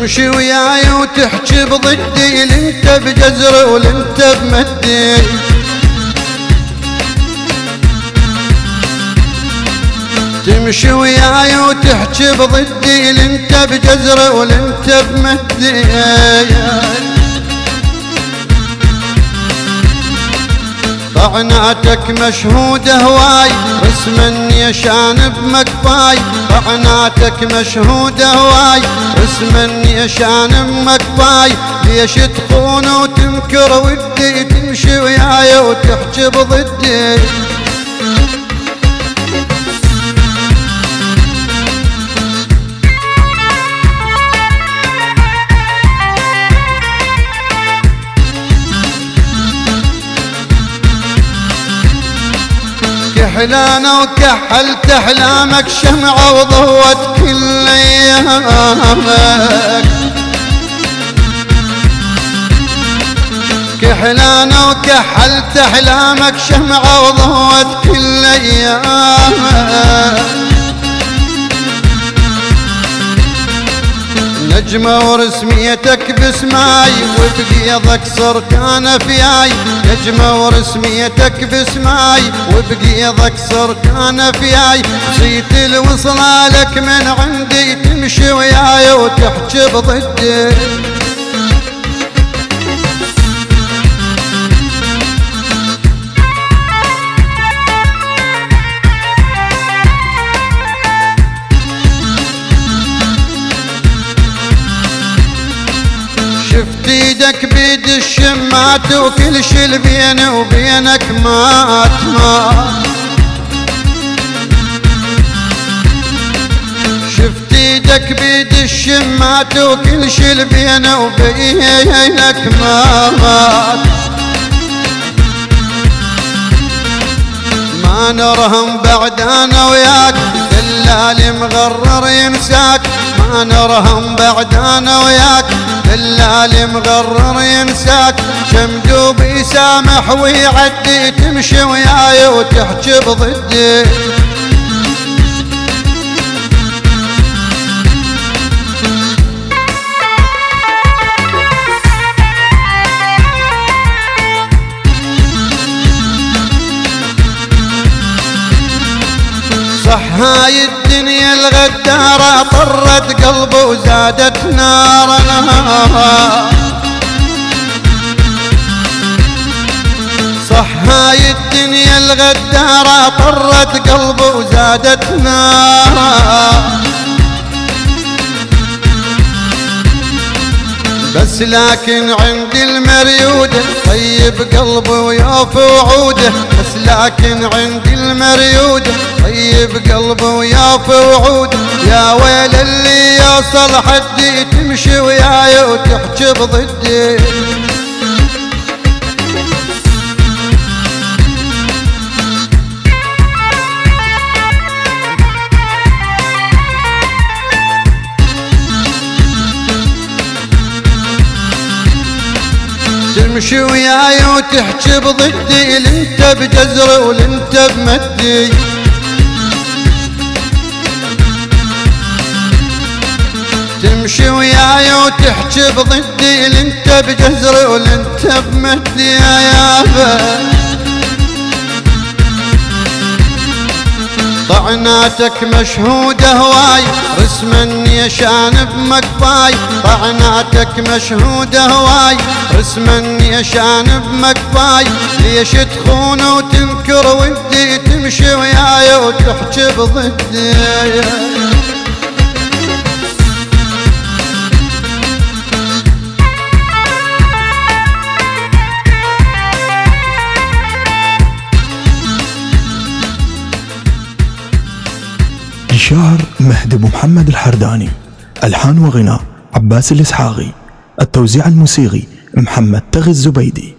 تمشي وياي وتحكي بضدي، لانت بجزري ولانت بمدي. تمشي وياي وتحكي بضدي، لانت بجزري ولانت بمدي. طعناتك مشهودة هواي، رسما يشان بمكفاي. طعناتك مشهودة هواي، رسما يشان بمكفاي. ليش تخون وتنكر ودي، تمشي وياي وتحكي بضدي. كحلانة وكحلت أحلامك شمعة وضوت كل أيامك. كحلانة وكحلت أحلامك شمعة وضوت كل أيامك. نجمة ورسميتك بسماي، وبقيضك صرت أنا فياي. نجمة ورسميتك بسماي، وبقيضك صرت أنا فياي. صيت الوصلالك من عندي، تمشي وياي وتحكي بضدي. شفت ايدك بيد الشمات، وكل شي بيني وبينك مات. شفت ايدك بيد الشمات، وكل شي بيني وبينك مات. ما نرهم بعد انا وياك، دلالي مغرر ينساك. ما نرهم بعد انا وياك، دلالي مغرر ينساك. شمدوب يسامح ويعدي، تمشي وياي وتحكي بضدي. صح هاي الدنيا الغدارة طرت قلبه وزادت نارا. صح هاي الدنيا الغدارة طرت قلبه وزادت نارا. بس لكن عندي المريودة طيب قلبه ويوفي وعوده. بس لكن عندي المريودة طيب قلبه ويوفي وعوده. يا ويل اللي يوصل حدي، تمشي وياي وتحكي بضدي. تمشي وياي وتحكي بضدي، لانت بجزري ولانت بمدي. تمشي وياي وتحكي بضدي، لانت بجزري ولانت بمدي. يا يابا طعناتك مشهودة هواي، رسما يشان بمكفاي. طعناتك مشهودة هواي، رسما يشان بمكفاي. ليش تخون وتنكر ودي، تمشي وياي وتحكي بضدي. الشاعر مهدي أبو محمد الحرداني، ألحان وغناء عباس الإسحاقي، التوزيع الموسيقي محمد تغي الزبيدي.